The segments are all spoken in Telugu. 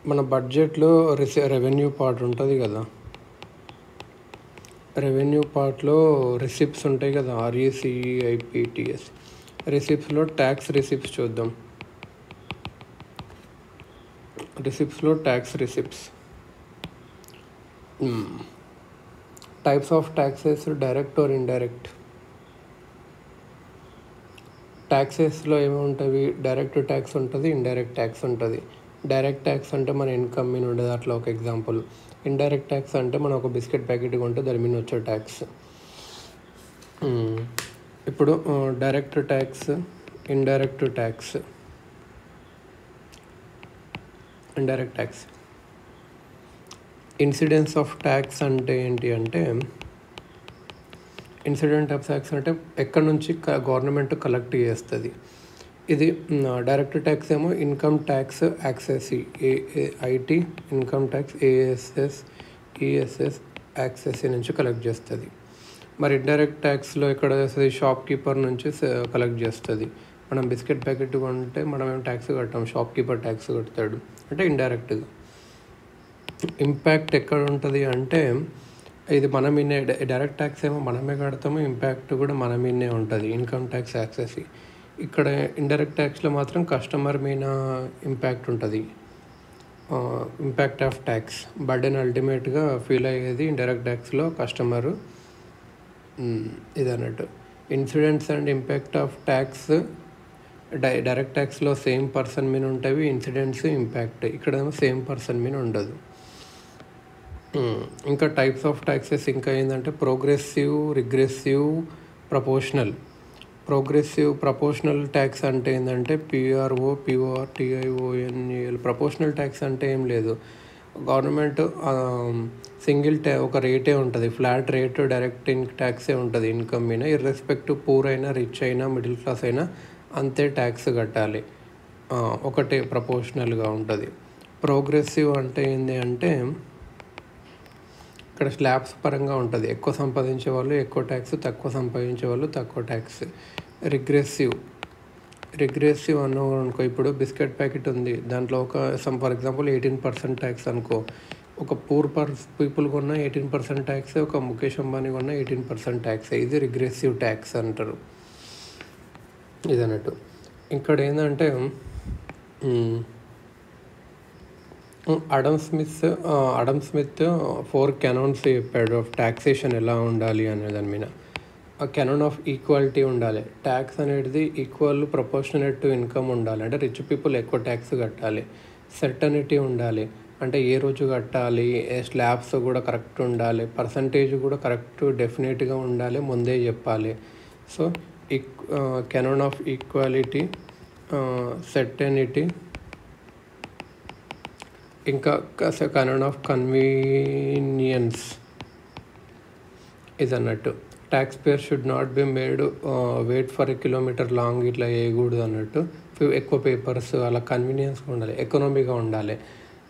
మన బడ్జెట్లో రెవెన్యూ పార్ట్ ఉంటుంది కదా. రెవెన్యూ పార్ట్లో రిసిప్ట్స్ ఉంటాయి కదా, RECIPTS. రిసిప్ట్స్లో ట్యాక్స్ రిసిప్ట్స్ చూద్దాం. రిసిప్ట్స్లో tax receipts, types of taxes, direct or indirect. ట్యాక్సెస్లో ఏముంటుంది? డైరెక్ట్ ట్యాక్స్ ఉంటుంది, ఇండైరెక్ట్ ట్యాక్స్ ఉంటుంది. డైరెక్ట్ ట్యాక్స్ అంటే మన ఇన్కమ్ మీద ఉండదు, అట్లా ఒక ఎగ్జాంపుల్. ఇండైరెక్ట్ ట్యాక్స్ అంటే మనం ఒక బిస్కెట్ ప్యాకెట్ కొంటే దాని మీద వచ్చే ట్యాక్స్. ఇప్పుడు direct tax, indirect tax. Indirect tax, incidence of tax అంటే ఏంటి అంటే, ఇన్సిడెంట్ ఆఫ్ ట్యాక్స్ అంటే ఎక్కడి నుంచి గవర్నమెంట్ కలెక్ట్ చేస్తుంది. ఇది డైరెక్ట్ ట్యాక్స్ ఏమో income tax, access, IT income tax, ASS, ESS, access నుంచి కలెక్ట్ చేస్తుంది. మరి ఇండైరెక్ట్ ట్యాక్స్లో ఎక్కడ చేస్తుంది? షాప్ కీపర్ నుంచి కలెక్ట్ చేస్తుంది. మనం బిస్కెట్ ప్యాకెట్ కొంటే మనం ఏం ట్యాక్స్ కట్టాం, షాప్ కీపర్ ట్యాక్స్ కడతాడు, అంటే ఇండైరెక్ట్గా. ఇంపాక్ట్ ఎక్కడ ఉంటుంది అంటే, ఇది మన మీనే. డైరెక్ట్ ట్యాక్స్ ఏమో మనమే కడతాము, ఇంపాక్ట్ కూడా మన మీదే ఉంటుంది, ఇన్కమ్ ట్యాక్స్, యాక్సెస్. ఇక్కడ ఇండైరెక్ట్ ట్యాక్స్లో మాత్రం కస్టమర్ మీద ఇంపాక్ట్ ఉంటుంది, ఇంపాక్ట్ ఆఫ్ ట్యాక్స్. బర్డెన్ అల్టిమేట్గా ఫీల్ అయ్యేది ఇండైరెక్ట్ ట్యాక్స్లో కస్టమరు. ఇది అన్నట్టు incidents and impact of tax. Direct ట్యాక్స్లో సేమ్ పర్సన్ మీద ఉంటాయి ఇన్సిడెంట్స్, ఇంపాక్ట్. ఇక్కడేమో సేమ్ పర్సన్ మీద ఉండదు. ఇంకా టైప్స్ ఆఫ్ ట్యాక్సెస్ ఇంకా ఏంటంటే progressive, regressive, proportional. Proportional tax అంటే ఏంటంటే PROTIONAL. ప్రపోర్షనల్ ట్యాక్స్ అంటే ఏం లేదు, గవర్నమెంట్ సింగిల్ ఒక రేటే ఉంటుంది, ఫ్లాట్ రేట్ డైరెక్ట్ ట్యాక్సే ఉంటుంది ఇన్కమ్ మీద. ఇర్రెస్పెక్టివ్ పూర్ అయినా, రిచ్ అయినా, మిడిల్ క్లాస్ అయినా అంతే ట్యాక్స్ కట్టాలి, ఒకటే ప్రపోర్షనల్గా ఉంటుంది. ప్రోగ్రెసివ్ అంటే ఏంటి అంటే, ఇక్కడ స్లాబ్స్ పరంగా ఉంటుంది, ఎక్కువ సంపాదించే వాళ్ళు ఎక్కువ ట్యాక్స్, తక్కువ సంపాదించే వాళ్ళు తక్కువ ట్యాక్స్. రిగ్రెసివ్ అనుకో, ఇప్పుడు బిస్కెట్ ప్యాకెట్ ఉంది, దాంట్లో ఫర్ ఎగ్జాంపుల్ 18% ట్యాక్స్ అనుకో. ఒక పూర్ పీపుల్ కొన్న 18% ట్యాక్స్, ఒక ముఖేష్ అంబానీ కొన్న 18% ట్యాక్స్. ఇది రిగ్రెసివ్ ట్యాక్స్ అంటారు, ఇది అన్నట్టు. ఇక్కడ ఏంటంటే అడమ్ స్మిత్ 4 canons చెప్పాడు ఆఫ్ ట్యాక్సేషన్ ఎలా ఉండాలి అనే దాని మీద. ఆ కెనాన్ ఆఫ్ ఈక్వాలిటీ ఉండాలి. ట్యాక్స్ అనేది ఈక్వల్ ప్రపోర్షనేట్ టు ఇన్కమ్ ఉండాలి, అంటే రిచ్ పీపుల్ ఎక్కువ ట్యాక్స్ కట్టాలి. సర్టనిటీ ఉండాలి, అంటే ఏ రోజు కట్టాలి, స్లాబ్స్ కూడా కరెక్ట్ ఉండాలి, పర్సంటేజ్ కూడా కరెక్ట్ డెఫినెట్గా ఉండాలి, ముందే చెప్పాలి. So canon of equality, certainty, ఇంకా కెనాన్ ఆఫ్ కన్వీనియన్స్ ఇది అన్నట్టు. Taxpayer should not be made wait for kilometre long, ఇట్లా వేయకూడదు అన్నట్టు. ఎక్కువ పేపర్స్, అలా కన్వీనియన్స్గా ఉండాలి, ఎకనామీగా ఉండాలి.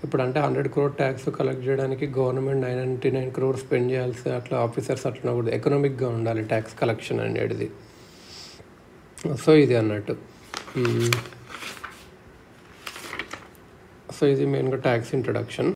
ఇప్పుడు అంటే 100 crore ట్యాక్స్ కలెక్ట్ చేయడానికి గవర్నమెంట్ 99 crores స్పెండ్ చేయాల్సి, అట్లా ఆఫీసర్స్ అట్లా కూడా ఎకనామిక్గా ఉండాలి ట్యాక్స్ కలెక్షన్ అనేది. సో ఇది అన్నట్టు. సో ఇది మెయిన్గా ట్యాక్స్ ఇంట్రడక్షన్.